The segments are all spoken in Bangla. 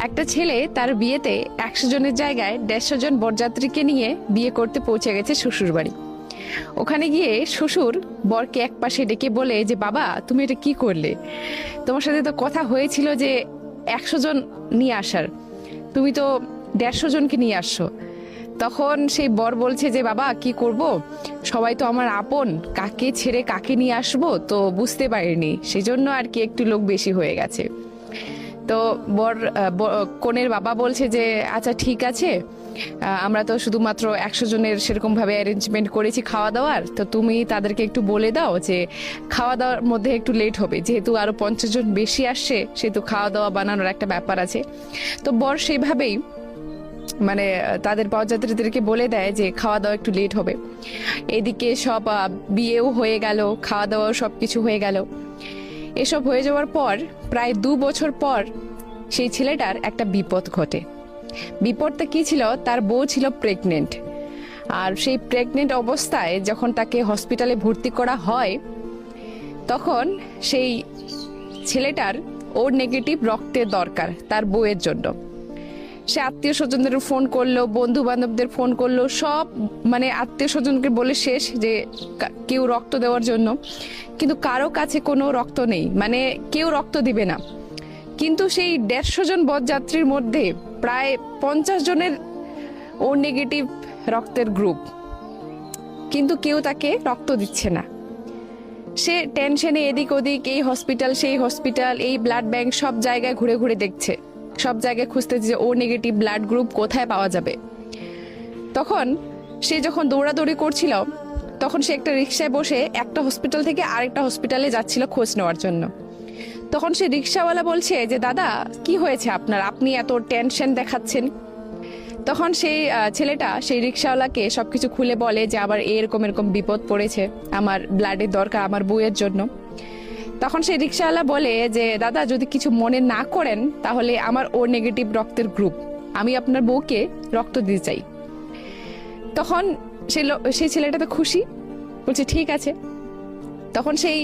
একটা ছেলে তার বিয়েতে 100 জনের জায়গায় 150 জন বরযাত্রীকে নিয়ে বিয়ে করতে পৌঁছে গেছে শ্বশুর বাড়ি। ওখানে গিয়ে শ্বশুর বরকে এক পাশে ডেকে বলে যে বাবা তুমি এটা কি করলে, তোমার সাথে তো কথা হয়েছিল যে 100 জন নিয়ে আসার, তুমি তো 150 জনকে নিয়ে আসছো। তখন সেই বর বলছে যে বাবা কি করব, সবাই তো আমার আপন, কাকে ছেড়ে কাকে নিয়ে আসবো তো বুঝতে পারিনি, সেজন্য আর কি একটু লোক বেশি হয়ে গেছে। তো কনের বাবা বলছে যে আচ্ছা ঠিক আছে, আমরা তো শুধুমাত্র 100 জনের সেরকম ভাবে অ্যারেঞ্জমেন্ট করেছি খাওয়া দাওয়ার, তো তুমি তাদেরকে একটু বলে দাও যে খাওয়া দাওয়ার মধ্যে একটু লেট হবে, যেহেতু আরো 50 জন বেশি আসছে সেহেতু খাওয়া দাওয়া বানানোর একটা ব্যাপার আছে। তো বর সেইভাবেই মানে তাদের বরযাত্রীদেরকে বলে দেয় যে খাওয়া দাওয়া একটু লেট হবে। এদিকে সব বিয়েও হয়ে গেল, খাওয়া দাওয়া সবকিছু হয়ে গেল। এসব হয়ে যাওয়ার পর প্রায় 2 বছর পর সেই ছেলেটার একটা বিপদ ঘটে। বিপদটা কি ছিল, তার বউ ছিল প্রেগনেন্ট। আর সেই প্রেগনেন্ট অবস্থায় যখন তাকে হসপিটালে ভর্তি করা হয়, তখন সেই ছেলেটার ওর নেগেটিভ রক্তের দরকার তার বউয়ের জন্য। সে আত্মীয় স্বজনদের ফোন করলো, বন্ধু বান্ধবদের ফোন করলো, সব মানে আত্মীয় স্বজনকে বলে শেষ যে কেউ রক্ত দেওয়ার জন্য, কিন্তু কারো কাছে কোনো রক্ত নেই, মানে কেউ রক্ত দিবে না। কিন্তু সেই 150 জন বরযাত্রীর মধ্যে প্রায় 50 জনের ও নেগেটিভ রক্তের গ্রুপ, কিন্তু কেউ তাকে রক্ত দিচ্ছে না। সে টেনশনে এদিক ওদিক, এই হসপিটাল সেই হসপিটাল, এই ব্লাড ব্যাংক, সব জায়গায় ঘুরে ঘুরে দেখছে, সব জায়গায় খুঁজতেছে যে ও নেগেটিভ ব্লাড গ্রুপ কোথায় পাওয়া যাবে। তখন সে যখন দৌড়াদৌড়ি করছিল, তখন সে একটা রিক্সায় বসে একটা হসপিটাল থেকে আরেকটা হসপিটালে যাচ্ছিল খোঁজ নেওয়ার জন্য। তখন সে রিক্সাওয়ালা বলছে যে দাদা কি হয়েছে আপনার, আপনি এত টেনশন দেখাচ্ছেন। তখন সেই ছেলেটা সেই রিক্সাওয়ালাকে সবকিছু খুলে বলে যে আবার এরকম এরকম বিপদ পড়েছে, আমার ব্লাডের দরকার আমার বউয়ের জন্য। তখন সেই রিক্সাওয়ালা বলে যে দাদা যদি কিছু মনে না করেন তাহলে আমার ও নেগেটিভ রক্তের গ্রুপ, আমি আপনার বউকে রক্ত দিতে চাই। তখন সেই ছেলেটা তো খুশি, বলছে ঠিক আছে। তখন সেই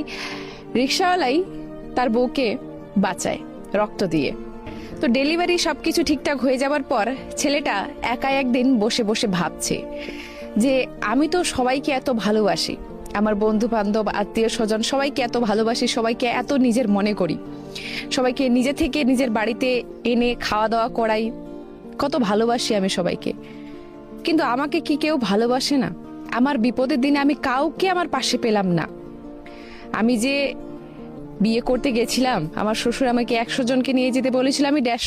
রিক্সাওয়ালাই তার বউকে বাঁচায় রক্ত দিয়ে। তো ডেলিভারি সবকিছু ঠিকঠাক হয়ে যাওয়ার পর ছেলেটা একা একদিন বসে বসে ভাবছে যে আমি তো সবাইকে এত ভালোবাসি, আমার বন্ধু বান্ধব আত্মীয় স্বজন সবাইকে এত ভালোবাসি, সবাইকে এত নিজের মনে করি, সবাইকে নিজে থেকে নিজের বাড়িতে এনে খাওয়া দাওয়া করাই, কত ভালোবাসি আমি সবাইকে, কিন্তু আমাকে কি কেউ ভালোবাসে না? আমার বিপদের দিনে আমি কাউকে আমার পাশে পেলাম না। আমি যে বিয়ে করতে গেছিলাম, আমার শ্বশুর আমাকে 100 জনকে নিয়ে যেতে বলেছিল, আমি 150